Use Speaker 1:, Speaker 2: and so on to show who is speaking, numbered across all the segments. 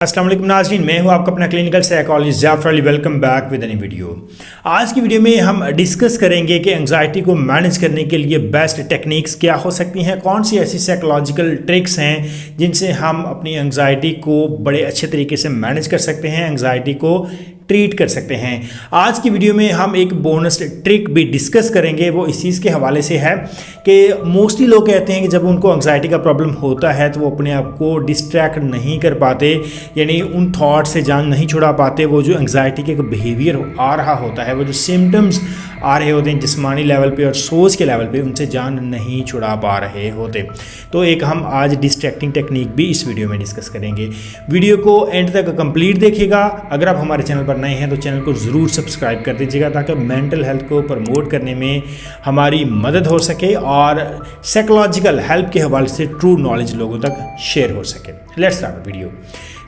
Speaker 1: अस्सलाम वालेकुम नाज़रीन, मैं हूं आपका अपना clinical psychologist Jafar Ali. Welcome back with any video. आज की वीडियो में हम डिस्कस करेंगे कि एंग्जाइटी को मैनेज करने के लिए बेस्ट टेक्निक्स क्या हो सकती हैं, कौन सी ऐसी साइकोलॉजिकल ट्रिक्स हैं जिनसे हम अपनी एंग्जाइटी को बड़े अच्छे तरीके से मैनेज कर सकते हैं, एंग्जाइटी को ट्रीट कर सकते हैं। आज की वीडियो में हम एक बोनस ट्रिक भी डिस्कस करेंगे, वो इस चीज़ के हवाले से है कि मोस्टली लोग कहते हैं कि जब उनको एंग्जाइटी का प्रॉब्लम होता है तो वो अपने आप को डिस्ट्रैक्ट नहीं कर पाते, यानी उन थॉट से जान नहीं छुड़ा पाते। वो जो एंग्जाइटी के बिहेवियर आ रहा होता है, वो जो सिम्टम्स आ रहे होते हैं जिस्मानी लेवल पे और सोच के लेवल पे, उनसे जान नहीं छुड़ा पा रहे होते। तो एक हम आज डिस्ट्रैक्टिंग टेक्निक भी इस वीडियो में डिस्कस करेंगे। वीडियो को एंड तक कंप्लीट देखिएगा। अगर आप हमारे चैनल पर नए हैं तो चैनल को ज़रूर सब्सक्राइब कर दीजिएगा ताकि मेंटल हेल्थ को प्रमोट करने में हमारी मदद हो सके और साइकोलॉजिकल हेल्प के हवाले से ट्रू नॉलेज लोगों तक शेयर हो सके। Let's start video.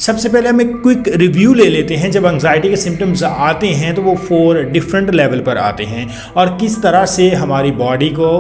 Speaker 1: सबसे पहले हम एक क्विक रिव्यू ले लेते हैं। जब एंग्जाइटी के सिम्टम्स आते हैं तो वो 4 डिफरेंट लेवल पर आते हैं और किस तरह से हमारी बॉडी को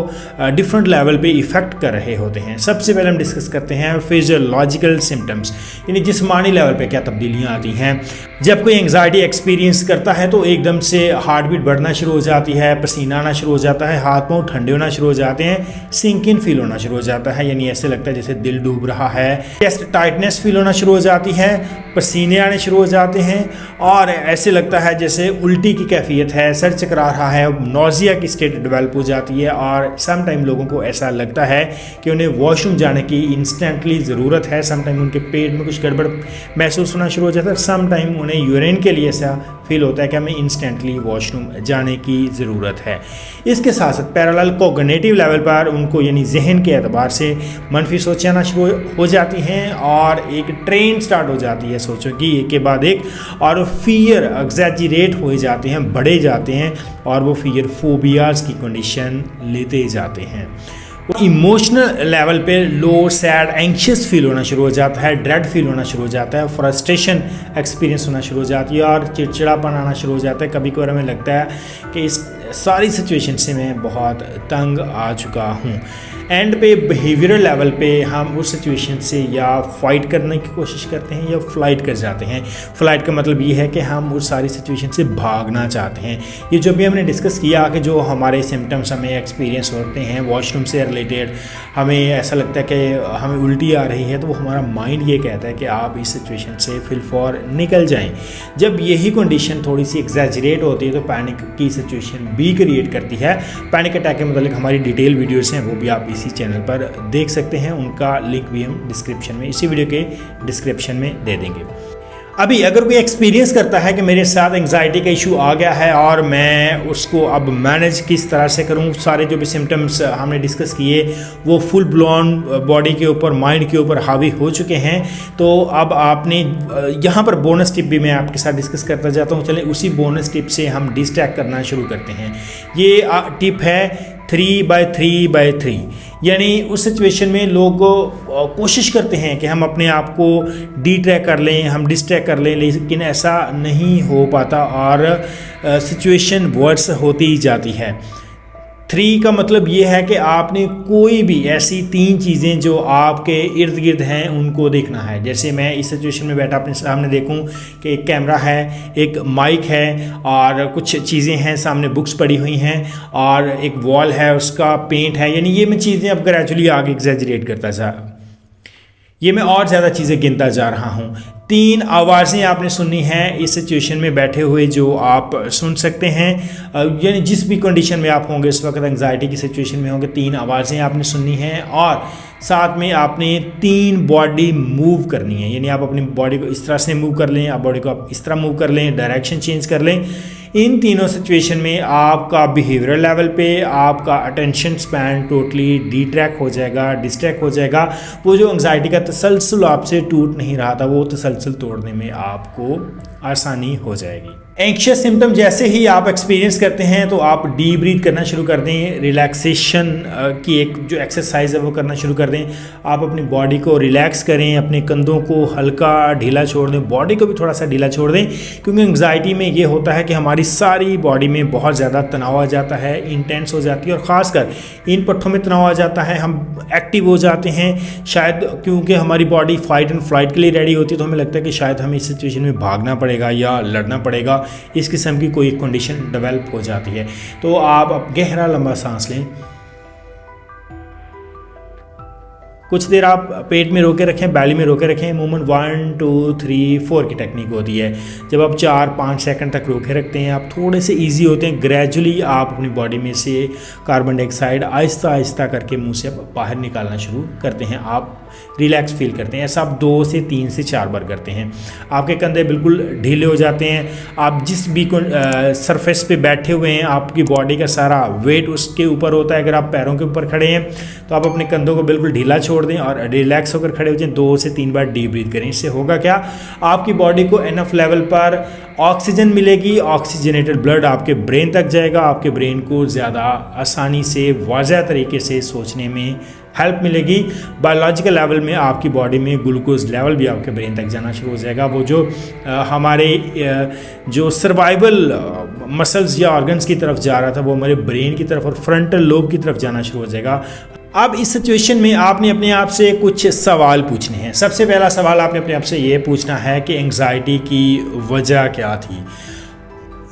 Speaker 1: डिफरेंट लेवल पे इफ़ेक्ट कर रहे होते हैं। सबसे पहले हम डिस्कस करते हैं फिजियोलॉजिकल सिम्टम्स, यानी जिस्मानी लेवल पे क्या तब्दीलियाँ आती हैं। जब कोई एंग्जाइटी एक्सपीरियंस करता है तो एकदम से हार्ट बीट बढ़ना शुरू हो जाती है, पसीना आना शुरू हो जाता है, हाथ पाँव ठंडे होना शुरू हो जाते हैं, सिंकिन फील होना शुरू हो जाता है, यानी ऐसे लगता है जैसे दिल डूब रहा है, चेस्ट टाइटनेस फील होना शुरू हो जाती है, पसीने आने शुरू हो जाते हैं और ऐसे लगता है जैसे उल्टी की कैफियत है, सर चकरा रहा है, नोज़िया की स्टेट डेवलप हो जाती है और सम टाइम लोगों को ऐसा लगता है कि उन्हें वॉशरूम जाने की इंस्टेंटली ज़रूरत है। सम टाइम उनके पेट में कुछ गड़बड़ महसूस होना शुरू हो जाता है, सम टाइम उन्हें यूरिन के लिए ऐसा फील होता है कि हमें इंस्टेंटली वॉशरूम जाने की ज़रूरत है। इसके साथ साथ पैरेलल कोग्निटिव लेवल पर उनको यानी जहन के एतबार से मनफी सोचें आना शुरू हो जाती हैं और एक ट्रेन स्टार्ट हो जाती है सोचों की एक के बाद एक, और फियर एग्जैजरेट हो जाते हैं, बढ़े जाते हैं और वो फियर फोबियाज़ की कंडीशन लेते जाते हैं। इमोशनल लेवल पे लो, सैड, एंग्शियस फील होना शुरू हो जाता है, ड्रेड फील होना शुरू हो जाता है, फ्रस्ट्रेशन एक्सपीरियंस होना शुरू हो जाती है और चिड़चिड़ापन आना शुरू हो जाता है। कभी कभार हमें लगता है कि इस सारी सिचुएशन से मैं बहुत तंग आ चुका हूँ। एंड पे बिहेवियरल लेवल पे हम उस सिचुएशन से या फाइट करने की कोशिश करते हैं या फ्लाइट कर जाते हैं। फ्लाइट का मतलब ये है कि हम उस सारी सिचुएशन से भागना चाहते हैं। ये जो भी हमने डिस्कस किया कि जो हमारे सिम्टम्स हमें एक्सपीरियंस होते हैं वॉशरूम से रिलेटेड, हमें ऐसा लगता है कि हमें उल्टी आ रही है, तो वो हमारा माइंड ये कहता है कि आप इस सिचुएशन से फिल फॉर निकल जाएं। जब यही कंडीशन थोड़ी सी एग्जैजरेट होती है तो पैनिक की सिचुएशन भी क्रिएट करती है। पैनिक अटैक के मतलब हमारी डिटेल वीडियोज़ हैं, वो भी आप इसी चैनल पर देख सकते हैं। उनका लिंक भी हम डिस्क्रिप्शन में, इसी वीडियो के डिस्क्रिप्शन में दे देंगे। अभी अगर कोई एक्सपीरियंस करता है कि मेरे साथ एंग्जाइटी का इशू आ गया है और मैं उसको अब मैनेज किस तरह से करूं, सारे जो भी सिम्टम्स हमने डिस्कस किए वो फुल ब्लोन बॉडी के ऊपर, माइंड के ऊपर हावी हो चुके हैं, तो अब आपने यहाँ पर बोनस टिप भी मैं आपके साथ डिस्कस करता जाता हूँ। चलें उसी बोनस टिप से हम डिस्ट्रैक्ट करना शुरू करते हैं। ये टिप है 3x3x3, यानी उस सिचुएशन में लोग कोशिश करते हैं कि हम अपने आप को डिट्रैक्ट कर लें, हम डिस्ट्रैक्ट कर लें, लेकिन ऐसा नहीं हो पाता और सिचुएशन वर्स होती ही जाती है। 3 का मतलब ये है कि आपने कोई भी ऐसी 3 चीज़ें जो आपके इर्द गिर्द हैं उनको देखना है। जैसे मैं इस सिचुएशन में बैठा अपने सामने देखूं कि एक कैमरा है, एक माइक है और कुछ चीज़ें हैं, सामने बुक्स पड़ी हुई हैं और एक वॉल है, उसका पेंट है, यानी ये मैं चीज़ें अब ग्रेजुअली आगे एग्जैजरेट करता जा, ये मैं और ज़्यादा चीज़ें गिनता जा रहा हूँ। 3 आवाज़ें आपने सुननी हैं इस सिचुएशन में बैठे हुए जो आप सुन सकते हैं, यानी जिस भी कंडीशन में आप होंगे उस वक्त एंग्जाइटी की सिचुएशन में होंगे, 3 आवाज़ें आपने सुननी हैं और साथ में आपने 3 बॉडी मूव करनी है, यानी आप अपनी बॉडी को इस तरह से मूव कर लें, आप बॉडी को आप इस तरह मूव कर लें, डायरेक्शन चेंज कर लें। इन तीनों सिचुएशन में आपका बिहेवियरल लेवल पे आपका अटेंशन स्पैन टोटली डिट्रैक्ट हो जाएगा, डिस्ट्रैक्ट हो जाएगा। वो जो एंग्जाइटी का तसलसल आपसे टूट नहीं रहा था, वो तसलसल तोड़ने में आपको आसानी हो जाएगी। एंक्शियस सिम्टम जैसे ही आप एक्सपीरियंस करते हैं तो आप डीप ब्रीथ करना शुरू कर दें, रिलैक्सेशन की एक जो एक्सरसाइज है वो करना शुरू कर दें। आप अपनी बॉडी को रिलैक्स करें, अपने कंधों को हल्का ढीला छोड़ दें, बॉडी को भी थोड़ा सा ढीला छोड़ दें, क्योंकि एंग्जाइटी में ये होता है कि हमारी सारी बॉडी में बहुत ज़्यादा तनाव आ जाता है, इंटेंस हो जाती है, और ख़ासकर इन पट्टों में तनाव आ जाता है, हम एक्टिव हो जाते हैं। शायद क्योंकि हमारी बॉडी फाइट एंड फ्लाइट के लिए रेडी होती है तो हमें लगता है कि शायद हमें इस सिचुएशन में भागना पड़ेगा या लड़ना पड़ेगा, इस किस्म की कोई कंडीशन डेवलप हो जाती है। तो आप अब गहरा लंबा सांस लें, कुछ देर आप पेट में रोके रखें, बैली में रोके रखें। मूवमेंट 1 2 3 4 की टेक्निक होती है। जब आप 4-5 सेकंड तक रोके रखते हैं, आप थोड़े से इजी होते हैं। ग्रेजुअली आप अपनी बॉडी में से कार्बन डाइऑक्साइड आहिस्ता आहिस्ता करके मुंह से बाहर निकालना शुरू करते हैं। आप रिलैक्स फील करते हैं। ऐसा आप 2 से 3 से 4 बार करते हैं। आपके कंधे बिल्कुल ढीले हो जाते हैं। आप जिस भी सरफेस पे बैठे हुए हैं, आपकी बॉडी का सारा वेट उसके ऊपर होता है। अगर आप पैरों के ऊपर खड़े हैं तो आप अपने कंधों को बिल्कुल ढीला छोड़ दें और रिलैक्स होकर खड़े हो जाएं। 2 से 3 बार डीप ब्रीथ करें। इससे होगा क्या, आपकी बॉडी को एनफ लेवल पर ऑक्सीजन मिलेगी। ऑक्सीजनेटेड ब्लड आपके ब्रेन तक जाएगा। आपके ब्रेन को ज़्यादा आसानी से वाज़ह तरीके से सोचने में हेल्प मिलेगी। बायोलॉजिकल लेवल में आपकी बॉडी में ग्लूकोज लेवल भी आपके ब्रेन तक जाना शुरू हो जाएगा। वो जो हमारे जो सर्वाइवल मसल्स या ऑर्गन्स की तरफ जा रहा था वो हमारे ब्रेन की तरफ और फ्रंटल लोब की तरफ जाना शुरू हो जाएगा। अब इस सिचुएशन में आपने अपने आप से कुछ सवाल पूछने हैं। सबसे पहला सवाल आपने अपने आप से ये पूछना है कि एंग्जाइटी की वजह क्या थी।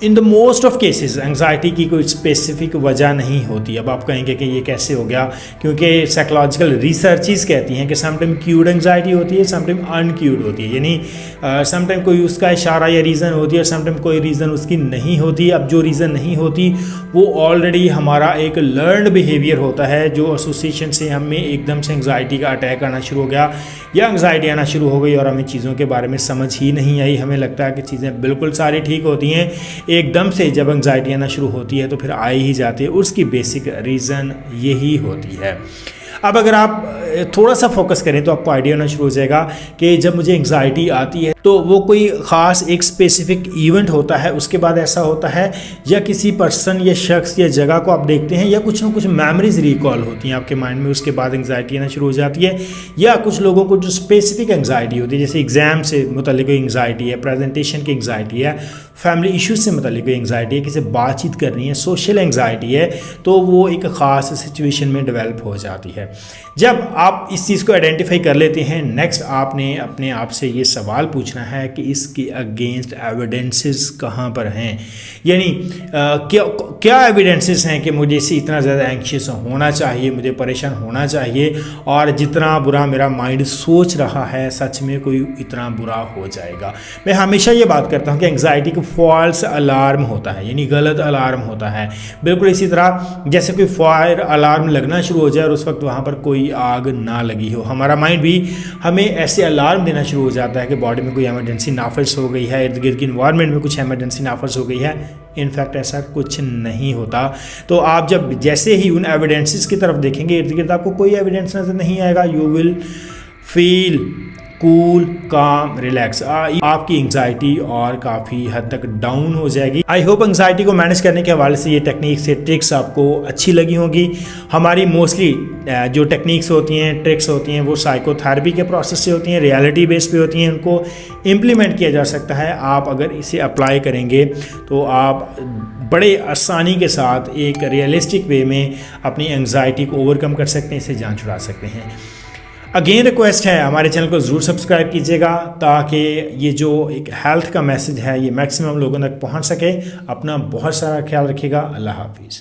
Speaker 1: In the most of cases anxiety की कोई स्पेसिफिक वजह नहीं होती। अब आप कहेंगे कि ये कैसे हो गया, क्योंकि साइकोलॉजिकल रिसर्चेस कहती हैं कि समटाइम क्यूर्ड एंग्जाइटी होती है, समटाइम अनक्यूर्ड होती है। यानी समटाइम कोई उसका इशारा या रीज़न होती है और समटाइम कोई रीज़न उसकी नहीं होती। अब जो रीज़न नहीं होती वो ऑलरेडी हमारा एक लर्नड बिहेवियर होता है, जो एसोसिएशन से हमें एकदम से एंग्जाइटी का अटैक आना शुरू हो गया या एंग्जाइटी आना शुरू हो गई और हमें चीज़ों के बारे में समझ ही नहीं आई। हमें लगता है कि चीज़ें बिल्कुल सारी ठीक होती हैं, एकदम से जब एंग्जाइटी आना शुरू होती है तो फिर आ ही जाती है। उसकी बेसिक रीज़न यही होती है। अब अगर आप थोड़ा सा फोकस करें तो आपको आइडिया होना शुरू हो जाएगा कि जब मुझे एंग्जाइटी आती है तो वो कोई ख़ास एक स्पेसिफिक इवेंट होता है, उसके बाद ऐसा होता है, या किसी पर्सन या शख्स या जगह को आप देखते हैं, या कुछ ना कुछ मेमोरीज रिकॉल होती हैं आपके माइंड में, उसके बाद एंग्जाइटी आना शुरू हो जाती है। या कुछ लोगों को जो स्पेसिफिक एंग्जाइटी होती है, जैसे एग्ज़ाम से मुतल्लिक कोई एंग्जाइटी है, प्रेजेंटेशन की एंग्जाइटी है, फैमिली इश्यूज से मुतल्लिक कोई एंग्जाइटी है, किसी बातचीत करनी है, सोशल एंग्जाइटी है, तो वो एक ख़ास सिचुएशन में डेवलप हो जाती है। जब आप इस चीज़ को आइडेंटिफाई कर लेते हैं, नेक्स्ट आपने अपने आप से ये सवाल पूछना है कि इसके अगेंस्ट एविडेंसेस कहाँ पर हैं। यानी क्या एविडेंसेस हैं कि मुझे इससे इतना ज़्यादा एंक्शियस होना चाहिए, मुझे परेशान होना चाहिए, और जितना बुरा मेरा माइंड सोच रहा है सच में कोई इतना बुरा हो जाएगा। मैं हमेशा ये बात करता हूँ कि एंग्जाइटी को फॉल्स अलार्म होता है, यानी गलत अलार्म होता है। बिल्कुल इसी तरह जैसे कोई फायर अलार्म लगना शुरू हो जाए और उस वक्त वहाँ पर कोई आग ना लगी हो, हमारा माइंड भी हमें ऐसे अलार्म देना शुरू हो जाता है कि बॉडी में कोई इमरजेंसी नाफिज हो गई है, इर्द गिर्द की इन्वायरमेंट में कुछ इमरजेंसी नाफिज हो गई है। इनफैक्ट ऐसा कुछ नहीं होता। तो आप जब जैसे ही उन एविडेंसेस की तरफ देखेंगे, इर्द गिर्द आपको कोई एविडेंस नजर नहीं आएगा, यू विल फील कूल, काम, रिलैक्स। आपकी एंग्जाइटी और काफ़ी हद तक डाउन हो जाएगी। आई होप एंग्जाइटी को मैनेज करने के हवाले से ये टेक्निक्स से ट्रिक्स आपको अच्छी लगी होंगी। हमारी मोस्टली जो टेक्निक्स होती हैं, ट्रिक्स होती हैं, वो साइकोथेरेपी के प्रोसेस से होती हैं, रियलिटी बेस पे होती हैं, उनको इम्प्लीमेंट किया जा सकता है। आप अगर इसे अप्लाई करेंगे तो आप बड़े आसानी के साथ एक रियलिस्टिक वे में अपनी एंग्जाइटी को ओवरकम कर सकते हैं, इसे जान छुड़ा सकते हैं। अगेन रिक्वेस्ट है, हमारे चैनल को ज़रूर सब्सक्राइब कीजिएगा ताकि ये जो एक हेल्थ का मैसेज है ये मैक्सिमम लोगों तक पहुंच सके। अपना बहुत सारा ख्याल रखिएगा। अल्लाह हाफिज़।